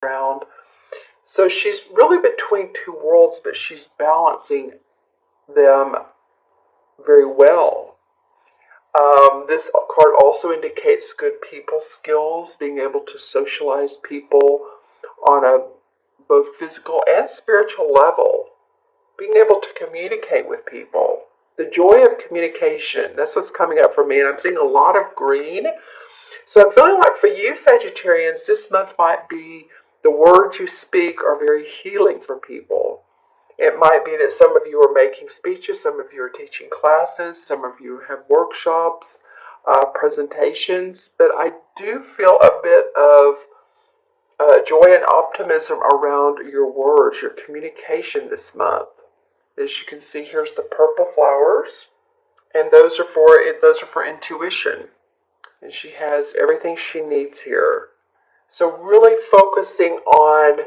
around. So she's really between two worlds, but she's balancing them very well. This card also indicates good people skills, being able to socialize people on a both physical and spiritual level, being able to communicate with people. The joy of communication, that's what's coming up for me, and I'm seeing a lot of green. So I'm feeling like for you, Sagittarians, this month might be the words you speak are very healing for people. It might be that some of you are making speeches, some of you are teaching classes, some of you have workshops, presentations, but I do feel a bit of joy and optimism around your words, your communication this month. As you can see, here's the purple flowers, and those are for intuition. And she has everything she needs here. So really focusing on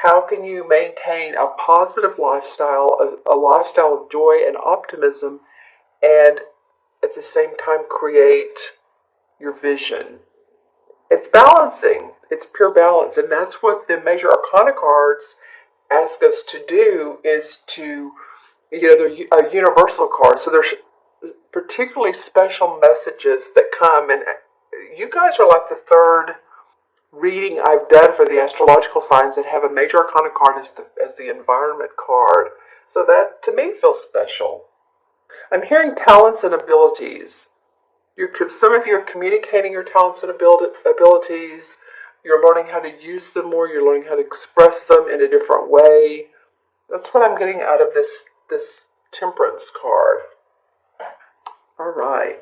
how can you maintain a positive lifestyle, a lifestyle of joy and optimism, and at the same time create your vision. It's balancing. It's pure balance. And that's what the Major Arcana cards ask us to do, is to, they're a universal card. So there's particularly special messages that come. And you guys are like the third reading I've done for the astrological signs that have a Major Arcana card as the environment card. So that, to me, feels special. I'm hearing talents and abilities. Some of you are communicating your talents and abilities. You're learning how to use them more. You're learning how to express them in a different way. That's what I'm getting out of this Temperance card. All right.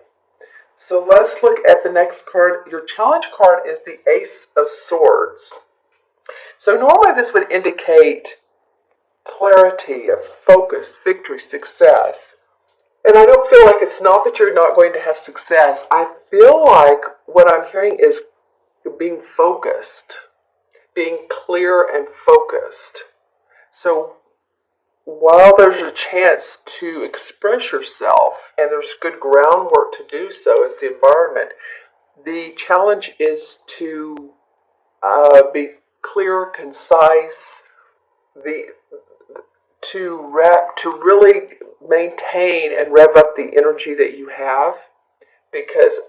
So let's look at the next card. Your challenge card is the Ace of Swords. So normally this would indicate clarity, of focus, victory, success. And I don't feel like it's not that you're not going to have success. I feel like what I'm hearing is being focused, being clear and focused. So while there's a chance to express yourself, and there's good groundwork to do so as the environment, the challenge is to be clear, concise, to really maintain and rev up the energy that you have, because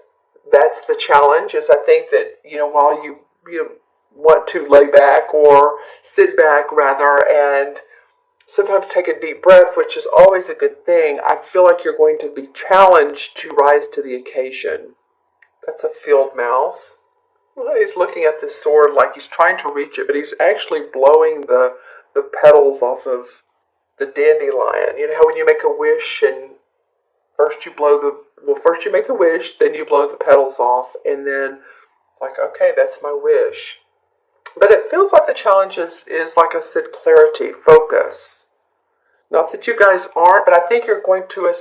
that's the challenge. Is I think that while you want to lay back or sit back rather, and sometimes take a deep breath, which is always a good thing, I feel like you're going to be challenged to rise to the occasion. That's a field mouse. Well, he's looking at this sword like he's trying to reach it, but he's actually blowing the petals off of the dandelion. You know how when you make a wish and first you make the wish, then you blow the petals off, and then it's like, okay, that's my wish. But it feels like the challenge is like I said, clarity, focus. Not that you guys aren't, but I think you're going to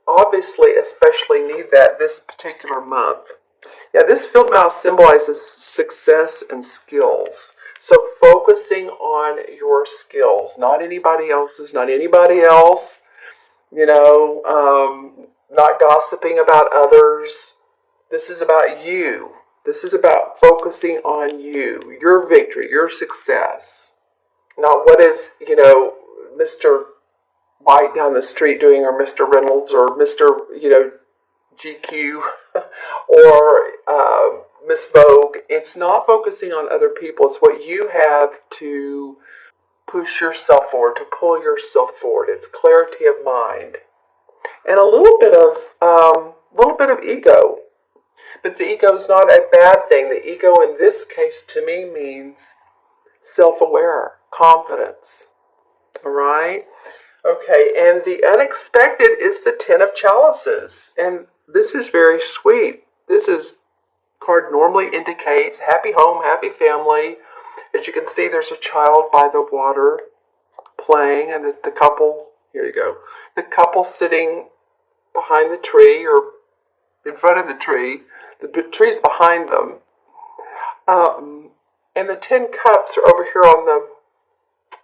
obviously especially need that this particular month. Yeah, this field mouse symbolizes success and skills. So focusing on your skills, not anybody else's, not anybody else, not gossiping about others. This is about you. This is about focusing on you, your victory, your success. Not what is, Mr. White down the street doing, or Mr. Reynolds, or Mr. GQ, or Miss Vogue. It's not focusing on other people. It's what you have to push yourself forward, to pull yourself forward. It's clarity of mind, and a little bit of ego. But the ego is not a bad thing. The ego in this case, to me, means self-aware, confidence. All right. Okay, and the unexpected is the Ten of Chalices, and this is very sweet. This card normally indicates happy home, happy family. As you can see, there's a child by the water playing, and the couple, here you go, the couple sitting behind the tree, or in front of the tree. The tree's behind them. And the 10 cups are over here on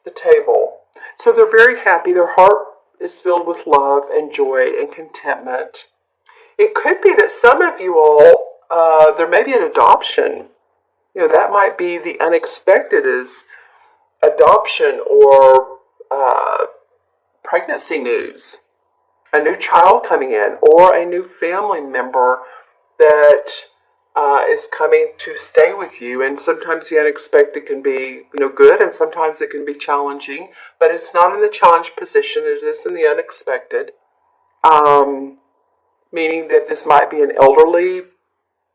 the table. So they're very happy. Their heart is filled with love and joy and contentment. It could be that some of you all, there may be an adoption. That might be the unexpected is adoption or pregnancy news, a new child coming in, or a new family member that is coming to stay with you. And sometimes the unexpected can be, good, and sometimes it can be challenging. But it's not in the challenge position; it is in the unexpected. Meaning that this might be an elderly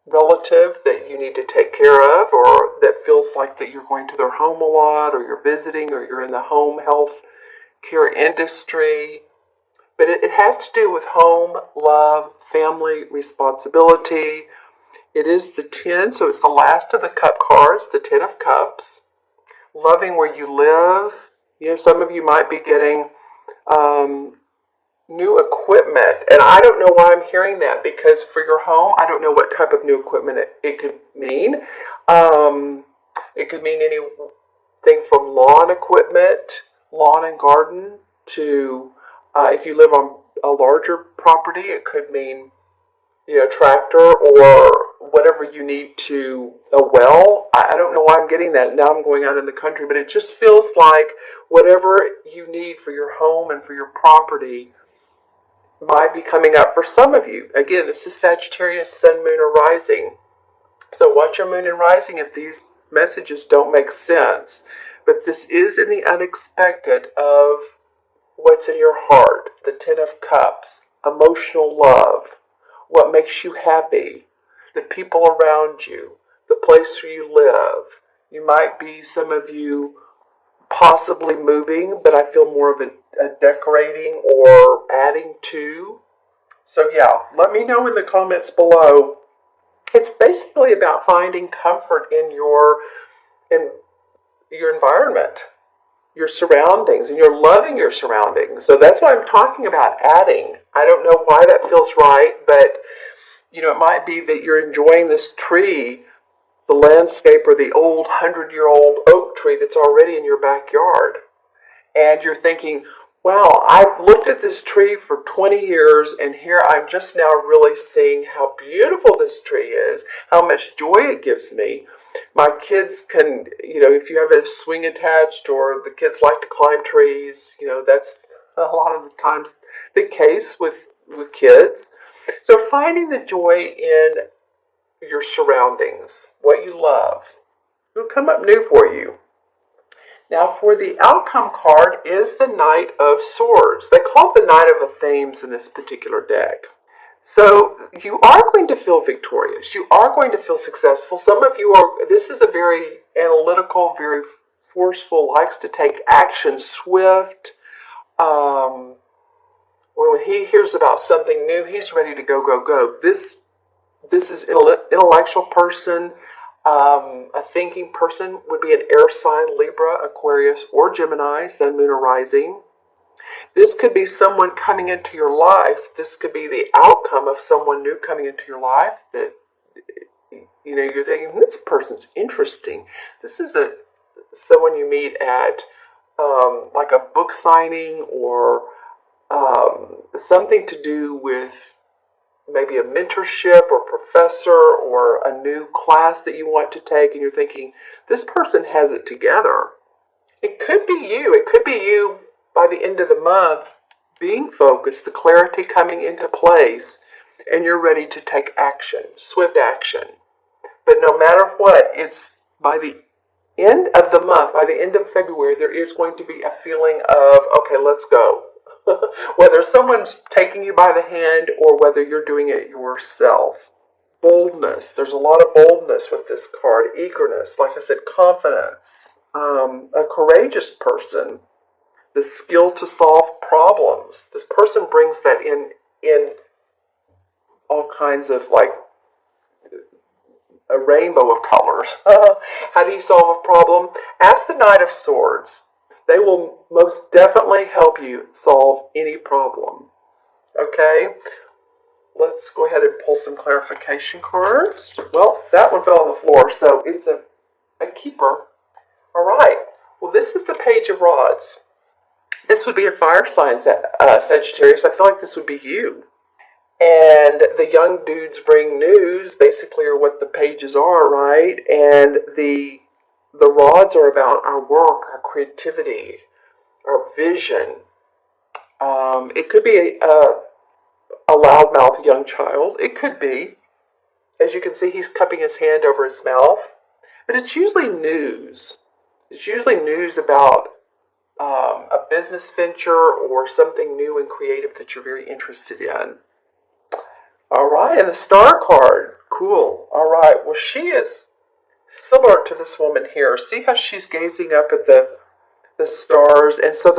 relative that you need to take care of, or that feels like that you're going to their home a lot, or you're visiting, or you're in the home health care industry. But it has to do with home, love, family, responsibility. It is the 10, so it's the last of the cup cards, the 10 of cups. Loving where you live. Some of you might be getting new equipment, and I don't know why I'm hearing that, because for your home, I don't know what type of new equipment it could mean. It could mean anything from lawn equipment, lawn and garden, to if you live on a larger property, it could mean tractor or whatever you need to a well. I don't know why I'm getting that. Now I'm going out in the country, but it just feels like whatever you need for your home and for your property might be coming up for some of you. Again, this is Sagittarius, Sun, Moon, or Rising. So watch your Moon and Rising if these messages don't make sense. But this is in the unexpected of what's in your heart, the 10 of Cups, emotional love, what makes you happy, the people around you, the place where you live. You might be, some of you, possibly moving, but I feel more of a decorating or adding to. So yeah, let me know in the comments below. It's basically about finding comfort in your environment, your surroundings, and you're loving your surroundings. So that's why I'm talking about adding. I don't know why that feels right, but it might be that you're enjoying this tree, the landscape, or the old 100-year-old oak tree that's already in your backyard. And you're thinking, wow, I've looked at this tree for 20 years, and here I'm just now really seeing how beautiful this tree is, how much joy it gives me. My kids can, if you have a swing attached, or the kids like to climb trees, that's a lot of the times the case with kids. So finding the joy in your surroundings, what you love, will come up new for you. Now for the outcome card is the Knight of Swords. They call it the Knight of Themes in this particular deck. So you are going to feel victorious. You are going to feel successful. Some of you are, this is a very analytical, very forceful, likes to take action, swift. When he hears about something new, he's ready to go, go, go. This is an intellectual person. A thinking person would be an air sign, Libra, Aquarius, or Gemini, Sun, Moon, or Rising. This could be someone coming into your life. This could be the outcome of someone new coming into your life that, you're thinking, this person's interesting. This is someone you meet at like a book signing, or something to do with maybe a mentorship or professor or a new class that you want to take, and you're thinking, this person has it together. It could be you. It could be you by the end of the month being focused, the clarity coming into place, and you're ready to take action, swift action. But no matter what, it's by the end of the month, by the end of February, there is going to be a feeling of, okay, let's go. Whether someone's taking you by the hand or whether you're doing it yourself. Boldness. There's a lot of boldness with this card. Eagerness. Like I said, confidence. A courageous person. The skill to solve problems. This person brings that in all kinds of, like, a rainbow of colors. How do you solve a problem? Ask the Knight of Swords. They will most definitely help you solve any problem. Okay? Let's go ahead and pull some clarification cards. Well, that one fell on the floor, so it's a keeper. All right. Well, this is the Page of Rods. This would be a fire sign, Sagittarius. I feel like this would be you. And the young dudes bring news, basically, are what the pages are, right? And the rods are about our work, our creativity, our vision. It could be a loudmouth young child. It could be. As you can see, he's cupping his hand over his mouth. But it's usually news. It's usually news about a business venture or something new and creative that you're very interested in. All right, and the star card. Cool. All right, well, she is similar to this woman here. See how she's gazing up at the stars? And so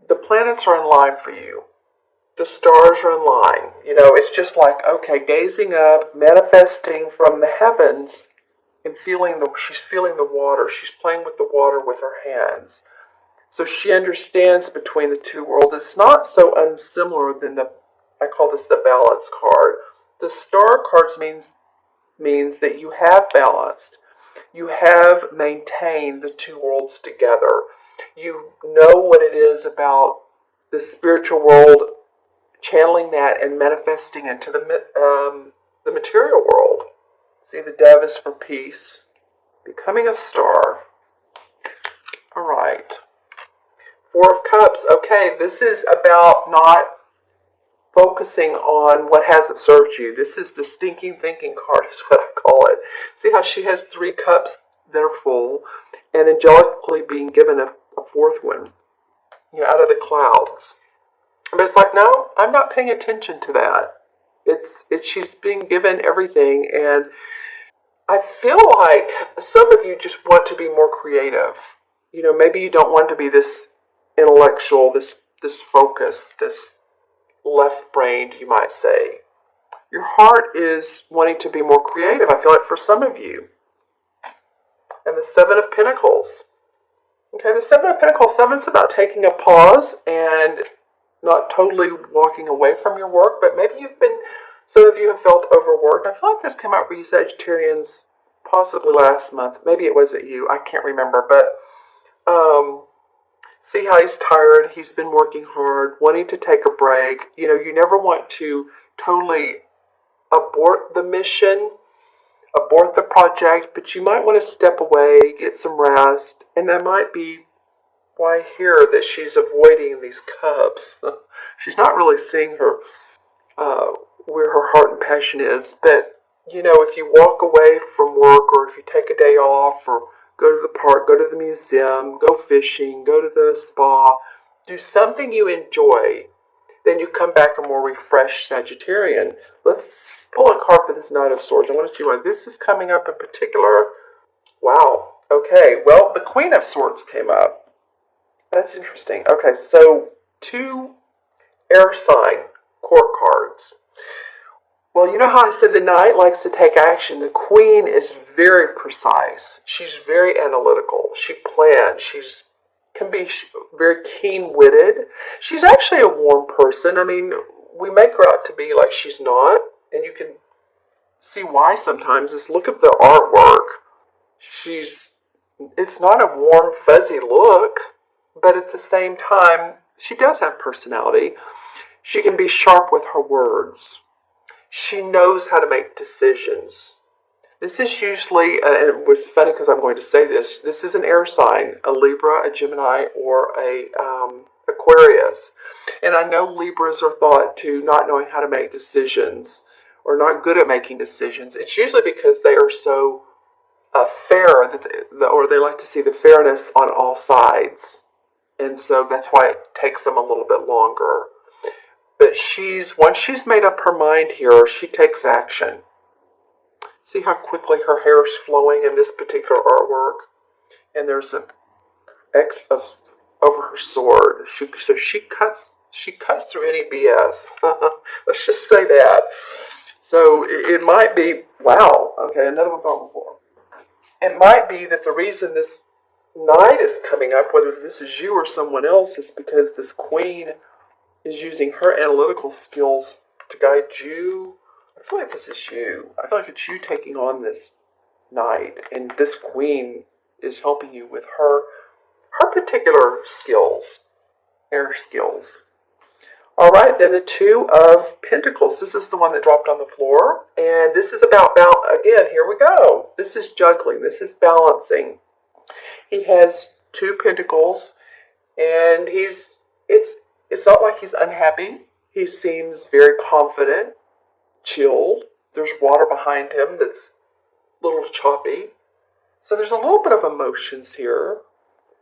the planets are in line for you. The stars are in line. You know, it's just like, okay, gazing up, manifesting from the heavens, and she's feeling the water. She's playing with the water with her hands. So she understands between the two worlds. It's not so unsimilar than I call this the balance card. The star cards means that you have balanced. You have maintained the two worlds together. You know what it is about the spiritual world, channeling that and manifesting into the material world. See, the dove is for peace, becoming a star. All right. Four of Cups. Okay, this is about not focusing on what hasn't served you. This is the stinking thinking card, is what I call it. See how she has 3 cups that are full, and angelically being given a fourth one, out of the clouds. But it's like, no, I'm not paying attention to that. She's being given everything, and I feel like some of you just want to be more creative. Maybe you don't want to be this intellectual, this focus, this left-brained, you might say. Your heart is wanting to be more creative, I feel like, for some of you. And the Seven of Pentacles. Okay, the Seven of Pentacles, Seven's about taking a pause and not totally walking away from your work, but maybe some of you have felt overworked. I feel like this came out for you Sagittarians possibly last month. Maybe it wasn't you, I can't remember, but see how he's tired, he's been working hard, wanting to take a break. You never want to totally abort the mission, abort the project, but you might want to step away, get some rest, and that might be why I hear that she's avoiding these cups. She's not really seeing where her heart and passion is, but if you walk away from work, or if you take a day off, or go to the park, go to the museum, go fishing, go to the spa, do something you enjoy, then you come back a more refreshed Sagittarian. Let's pull a card for this Knight of Swords. I want to see why this is coming up in particular. Wow. Okay, well, the Queen of Swords came up. That's interesting. Okay, so 2 air sign court cards. Well, you know how I said the Knight likes to take action? The Queen is very precise. She's very analytical. She plans. Can be very keen-witted. She's actually a warm person. I mean, we make her out to be like she's not, and you can see why sometimes. Just look at the artwork. It's not a warm, fuzzy look, but at the same time, she does have personality. She can be sharp with her words. She knows how to make decisions. This is usually, and it was funny because I'm going to say this is an air sign, a Libra, a Gemini, or a Aquarius. And I know Libras are thought to not knowing how to make decisions, or not good at making decisions. It's usually because they are so fair, or they like to see the fairness on all sides. And so that's why it takes them a little bit longer. But once she's made up her mind here, she takes action. See how quickly her hair is flowing in this particular artwork? And there's an X over her sword. So she cuts through any BS. Let's just say that. So it might be, wow, okay, another one gone before. It might be that the reason this Knight is coming up, whether this is you or someone else, is because this Queen is using her analytical skills to guide you. I feel like this is you. I feel like it's you taking on this Knight, and this Queen is helping you with her particular skills, air skills. All right, then the Two of Pentacles. This is the one that dropped on the floor. And this is about, again, here we go. This is juggling. This is balancing. He has two pentacles, and it's not like he's unhappy. He seems very confident, chilled. There's water behind him that's a little choppy. So there's a little bit of emotions here.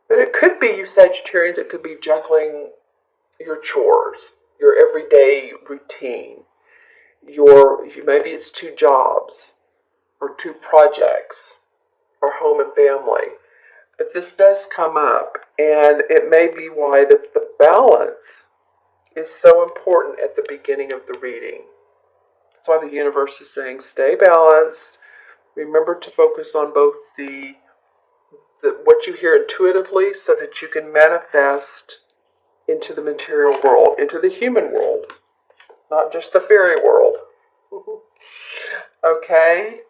But it could be, you Sagittarians, it could be juggling your chores, your everyday routine. Maybe it's two jobs, or two projects, or home and family. But this does come up, and it may be why the balance is so important at the beginning of the reading. That's why the universe is saying, stay balanced. Remember to focus on both what you hear intuitively so that you can manifest into the material world, into the human world, not just the fairy world. Okay?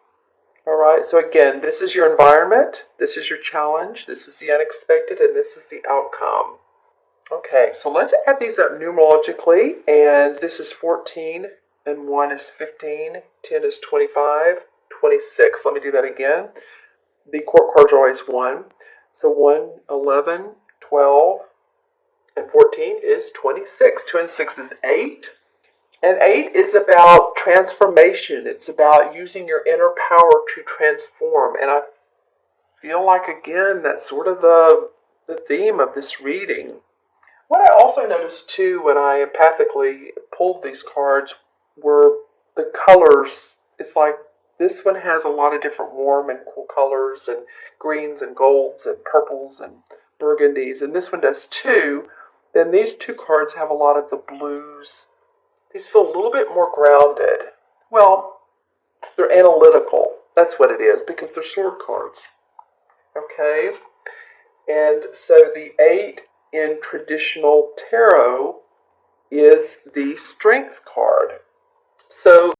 All right, so again, this is your environment, this is your challenge, this is the unexpected, and this is the outcome. Okay, so let's add these up numerologically, and this is 14, and 1 is 15, 10 is 25, 26. Let me do that again. The court cards are always 1. So 1, 11, 12, and 14 is 26. 2 and 6 is 8. And 8 is about transformation. It's about using your inner power to transform. And I feel like, again, that's sort of the theme of this reading. What I also noticed, too, when I empathically pulled these cards were the colors. It's like this one has a lot of different warm and cool colors, and greens and golds and purples and burgundies. And this one does, too. Then these two cards have a lot of the blues. These feel a little bit more grounded. Well, they're analytical. That's what it is, because they're sword cards. Okay? And so the 8 in traditional tarot is the Strength card. So